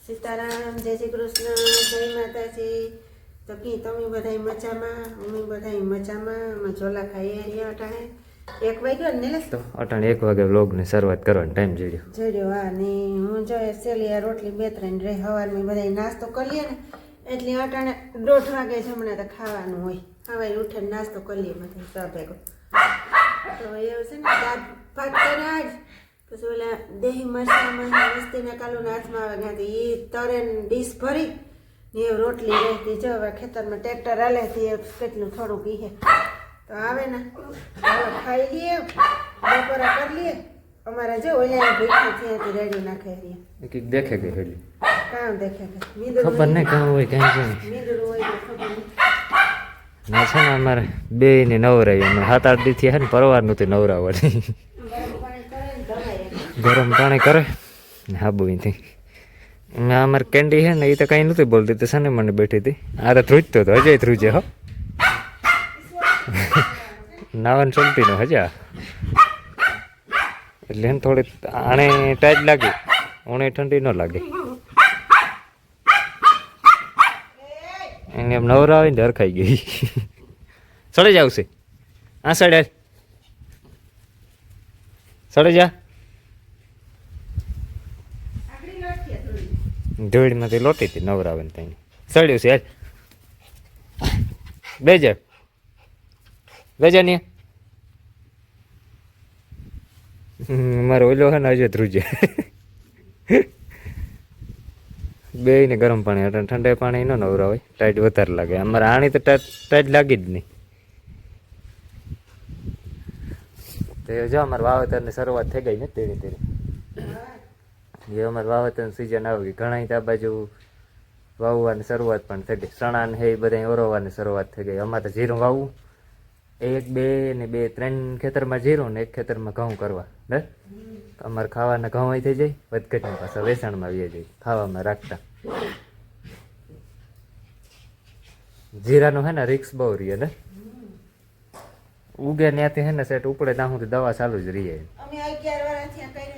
સીતારામ, જય શ્રી કૃષ્ણ, જય માતાજી. તો કી તમે બધાય મજામાં, અમે બધાય મજામાં. અમે ઝોલા ખાઈએ રહ્યા અટાણે 1 વાગ્યો ને તો અટાણે 1 વાગે વ્લોગની શરૂઆત કરવાનો ટાઈમ જડ્યો. હા ને હું જોઈએ સેલિયા રોટલી 2-3 રે સવારમાં બધાય નાસ્તો કરીએ ને એટલે અટાણે 1:30 વાગે જમણે તો ખાવાનું હોય. સવારે ઉઠીને નાસ્તો કરીએ બધા ચા ભેગો. તો એવું છે ને દાળ ભાત કર્યા જ પછી ઓલા દેહી મરચામાં મસ્તીના કાલુના હાથમાં આવે ગાંધી એ તરે ડીશ ભરી ને એ રોટલી રહેતી જો હવે ખેતરમાં ટ્રેક્ટર હાલે એ કેટલું થોડુંક ઈહે તો આવે ને હવે ખાઈ લઈએ બપોરા કરી લઈએ. અમારા જો ઓલા ભીખા ત્યાંથી રેડી નાખે એક દેખે કે હેલી કામ દેખે કે ખબર નહીં કામ હોય કાંઈ છે મીંદડું હોય તો ખબર નહીં. ના છે ને અમારે બે ને નવરાઈ અમે 7-8 દી થી હે ને પરવાર નહોતી નવરાવવાની. ગરમ પાણી કરે ને હાબુથી અમારે કેન્ડી છે ને એ તો કાંઈ નહોતી બોલતી તો સને મને બેઠી હતી આ તો ધ્રુજતો હતો હજે ધ્રુજે હો નાવાનું ચલતી ને હજા એટલે એને થોડી આણે ટાઈટ લાગી ઓણે ઠંડી ન લાગે એને એમ નવરાવીને ડર ખાઈ ગઈ સડે જ આવશે આ સડે સડે જા ધોળીમાંથી લોટી હતી નવરાવે ને ત્યાં સડ્યું છે બેજા ને મારે ઓલો છે ને હજુ ધ્રુજે બે ને ગરમ પાણી એટલે ઠંડા પાણી ન નવરાવે ટાઈટ વધારે લાગે અમારે આણી તો ટાઈટ લાગી જ નહીં. તો જો અમારે વાવેતરની શરૂઆત થઈ ગઈ ને ધીરે ધીરે જે અમારે વાવેતરની સિઝન આવી ઘણા આ બાજુ વાવવાની શરૂઆત પણ થઈ ગઈ. ચણા ને એ બધા ઓરવવાની શરૂઆત થઈ ગઈ. અમારે તો જીરું વાવવું 1-2-3 ખેતરમાં જીરું ને 1 ખેતરમાં ઘઉં કરવા ને અમારે ખાવાના ઘઉં થઈ જાય વધઘટની પાછા વેચાણમાં આવી જાય ખાવામાં રાખતા. જીરાનું હે ને રિક્સ બહુ રહીએ ને ઉગે ત્યાંથી હે ને સેટ ઉપડે ત્યાં સુધી દવા ચાલુ જ રહીએ.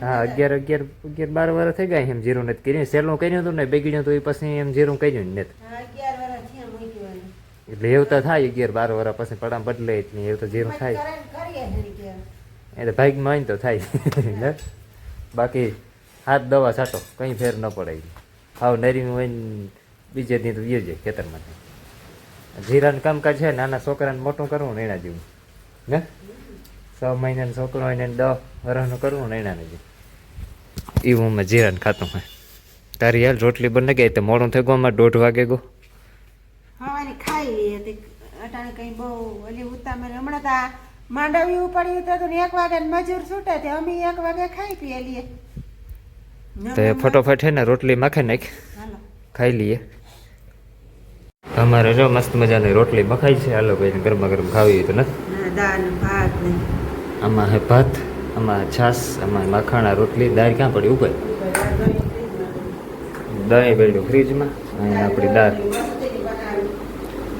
હા 11-12 વર્ષ થઈ ગયા એમ જીરું નથી કર્યું. સહેલું કર્યું હતું ને બેગીડ્યું હતું એ પછી એમ જીરું કર્યું ને નથી એટલે એવું તો થાય 11-12 વર્ષ પછી પડા બદલે જ નહીં એવું તો જીરું થાય એટલે ભાગમાં હોય ને તો થાય બાકી હાથ દવા છાંટો કંઈ ફેર ન પડે. હાવ નરી હોય ને બીજે દી તો જાય ખેતરમાં. જીરાનું કામકાજ છે નાના છોકરાને મોટું કરવું ને એના જેવું ને 6 મહિનાનો છોકરો હોય ને 10 વર્ષનું કરવું ને એના જેવું એવું અમે જીરાને ખાતું હોય. તારી યાર રોટલી બને ગઈ તો મોડું થઈ ગયું અમારે 1:30 વાગે ગયો હવારે ખાઈ લઈએ અટાણે કઈ બહુ ઓલી ઉતામળ હમણાં તો માંડવી ઉપાડ્યું તો 1 વાગે મજૂર છૂટે તે અમે 1 વાગે ખાઈ પીએ લઈએ તો એ ફટોફટ હે ને રોટલી માખે નાખ ખાઈ લઈએ. અમારે જો મસ્ત મજાની રોટલી મખાઈ છે. હાલો ભાઈ ગરમા ગરમ ખાવી તો નથી દાળ ભાત ને આમાં હે ભાત આમાં છાશ આમાં માખણા રોટલી દાળ ક્યાં પડી ઉપર દહીં પડ્યું ફ્રીજમાં અહીંયા આપણી દાળ.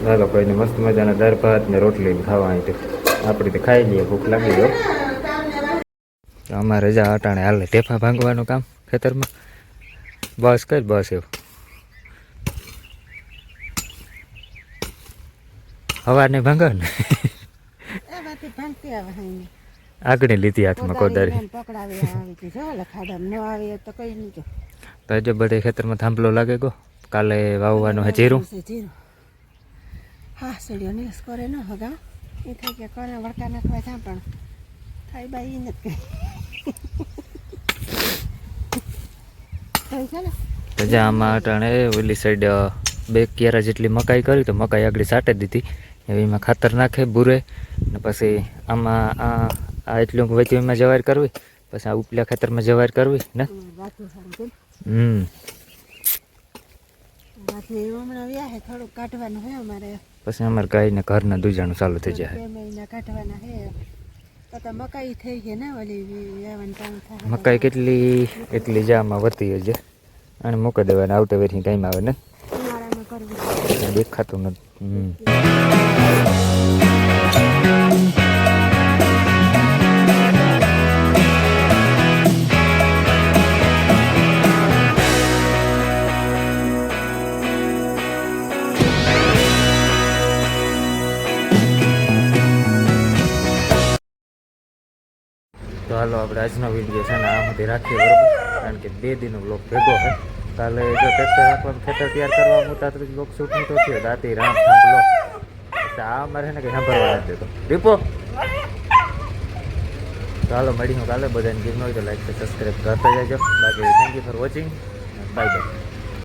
ચાલો કોઈને મસ્ત મજાના દાળ ભાત ને રોટલી ખાવા અહીં આપણી તો ખાઈ લઈએ ભૂખ લાગી ગયો. અમારે જા અટાણે હાલે ટેફા ભાંગવાનું કામ ખેતરમાં બસ કઈ બસ એવું હવારને ભાંગો ને આગળ લીધી હાથમાં કોદારી તો હજુ બધે ખેતરમાં થાંભલો લાગે ગો કાલે વાવવાનું હે જીરું હા સડ્યો ને કરે ન હગા એ થાય કે કોને વળકા નાખવા જા પણ થાય બાઈ નથી તો જ્યાં આમાં અટાણે ઓલી સાઈડ 2 ક્યારા જેટલી મકાઈ કરી તો મકાઈ આગળ સાટે દીધી એમાં ખાતર નાખે બુરે ને પછી આમાં આ એટલું વચ્ચેમાં જવાર કરવી પછી આ ઉપલા ખેતરમાં જવાર કરવી ને થોડુંક કાઢવાનું હોય અમારે પછી અમારે ગાયને ઘરના દૂજાનું ચાલુ થઈ જાય 2 મહિના કાઢવાના હે તો મકાઈ થઈ ગઈ ને ઓલી મકાઈ કેટલી એટલી જામાં વધતી છે અને મૂકી દેવાને આવતા વેરી ટાઈમ આવે ને દેખાતું નથી. તો હાલો આપણે આજનો વિડીયો છે ને આ સુધી રાખીએ બરાબર, કારણ કે 2 દિનનો બ્લોગ ભેગો છે. કાલે જો ટ્રેક્ટર આપવાનું ખેતર તૈયાર કરવા મૂકતા તો બ્લોગ શૂટ નહીં તો થયો દાંતી રામ સાંભળો. એટલે આ અમારે છે ને કંઈ સાંભળવા નથી દેતો રીપો. તો હાલો મળીશું કાલે. બધાને ગીર હોય તો લાઈક સબસ્ક્રાઈબ કરતા જજો. બાકી thank you for watching. Bye bye.